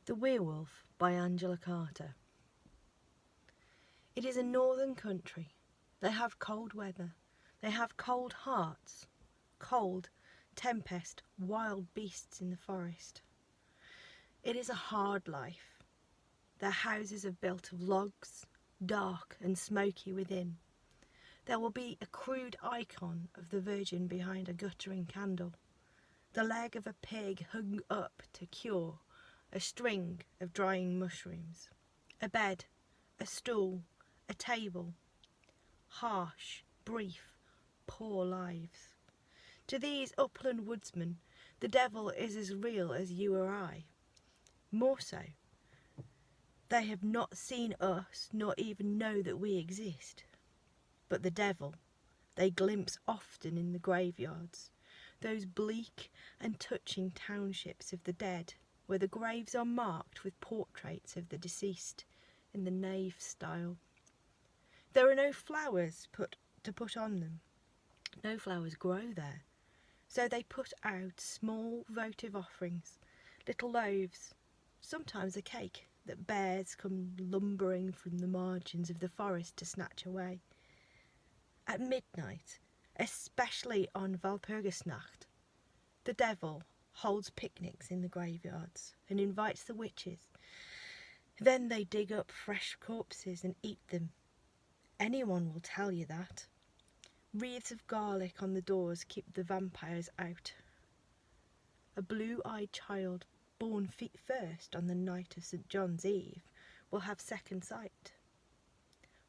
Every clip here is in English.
The Werewolf by Angela Carter. It is a northern country. They have cold weather. They have cold hearts. Cold, tempest, wild beasts in the forest. It is a hard life. Their houses are built of logs, dark and smoky within. There will be a crude icon of the Virgin behind a guttering candle. The leg of a pig hung up to cure, a string of drying mushrooms, a bed, a stool, a table. Harsh, brief, poor lives. To these upland woodsmen, the devil is as real as you or I. More so. They have not seen us, nor even know that we exist. But the devil, they glimpse often in the graveyards, those bleak and touching townships of the dead, where the graves are marked with portraits of the deceased in the nave style. There are no flowers to put on them. No flowers grow there. So they put out small votive offerings, little loaves, sometimes a cake that bears come lumbering from the margins of the forest to snatch away. At midnight, especially on Walpurgisnacht, the devil holds picnics in the graveyards and invites the witches. Then they dig up fresh corpses and eat them. Anyone will tell you that. Wreaths of garlic on the doors keep the vampires out. A blue-eyed child born feet first on the night of St. John's Eve will have second sight.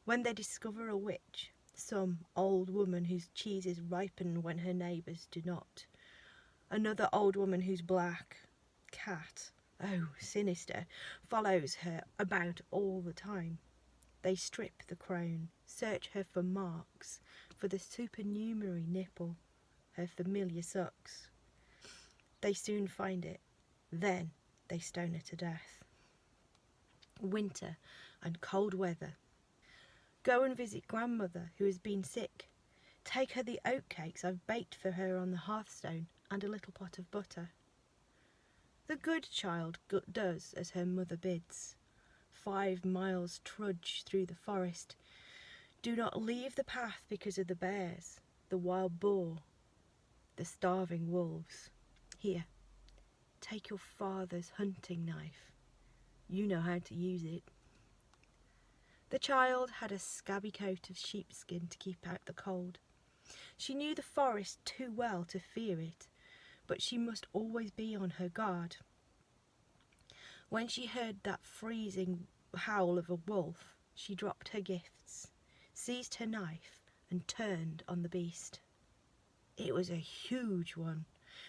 When they discover a witch, some old woman whose cheeses ripen when her neighbours do not, another old woman whose black cat, oh sinister, follows her about all the time. They strip the crone, search her for marks, for the supernumerary nipple, her familiar sucks. They soon find it. Then they stone her to death. Winter and cold weather. Go and visit grandmother who has been sick. Take her the oatcakes I've baked for her on the hearthstone and a little pot of butter. The good child does as her mother bids. 5 miles trudge through the forest. Do not leave the path because of the bears, the wild boar, the starving wolves. Here, take your father's hunting knife. You know how to use it. The child had a scabby coat of sheepskin to keep out the cold. She knew the forest too well to fear it, but she must always be on her guard. When she heard that freezing howl of a wolf, she dropped her gifts, seized her knife, and turned on the beast. It was a huge one,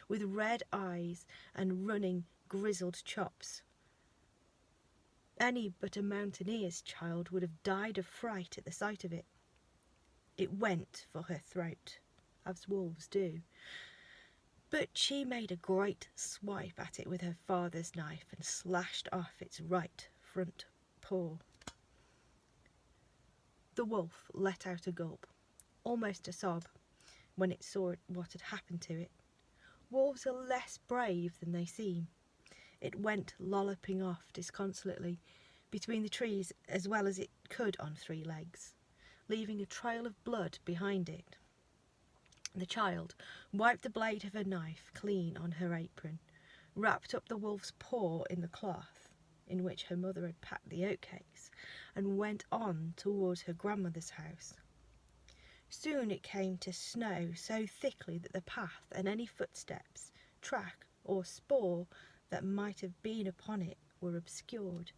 with red eyes and running, grizzled chops. Any but a mountaineer's child would have died of fright at the sight of it. It went for her throat, as wolves do, but she made a great swipe at it with her father's knife and slashed off its right front paw. The wolf let out a gulp, almost a sob, when it saw what had happened to it. Wolves are less brave than they seem. It went lolloping off disconsolately between the trees as well as it could on 3 legs, leaving a trail of blood behind it. The child wiped the blade of her knife clean on her apron, wrapped up the wolf's paw in the cloth in which her mother had packed the oatcakes, and went on towards her grandmother's house. Soon it came to snow so thickly that the path and any footsteps, track or spoor that might have been upon it were obscured.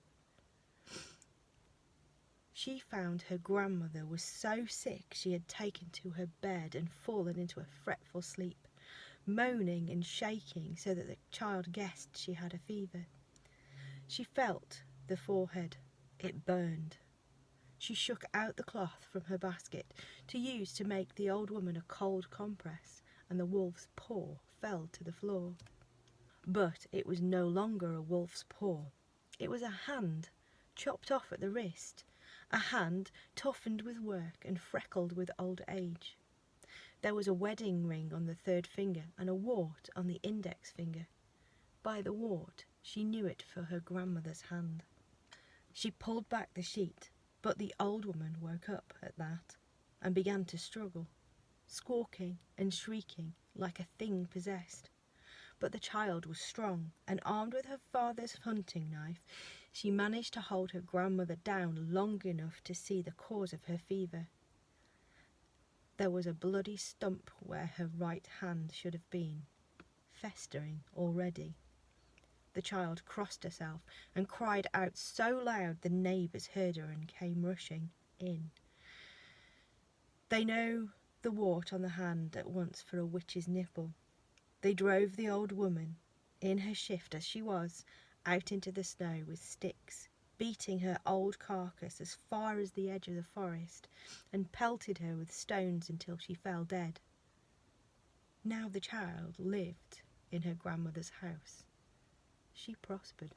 She found her grandmother was so sick she had taken to her bed and fallen into a fretful sleep, moaning and shaking so that the child guessed she had a fever. She felt the forehead. It burned. She shook out the cloth from her basket to use to make the old woman a cold compress, and the wolf's paw fell to the floor. But it was no longer a wolf's paw. It was a hand, chopped off at the wrist, a hand toughened with work and freckled with old age. There was a wedding ring on the 3rd finger and a wart on the index finger. By the wart She knew it for her grandmother's hand. She pulled back the sheet, but the old woman woke up at that and began to struggle, squawking and shrieking like a thing possessed. But the child was strong, and armed with her father's hunting knife, she managed to hold her grandmother down long enough to see the cause of her fever. There was a bloody stump where her right hand should have been, festering already. The child crossed herself and cried out so loud the neighbours heard her and came rushing in. They know the wart on the hand at once for a witch's nipple. They drove the old woman, in her shift as she was, out into the snow with sticks, beating her old carcass as far as the edge of the forest, and pelted her with stones until she fell dead. Now the child lived in her grandmother's house. She prospered.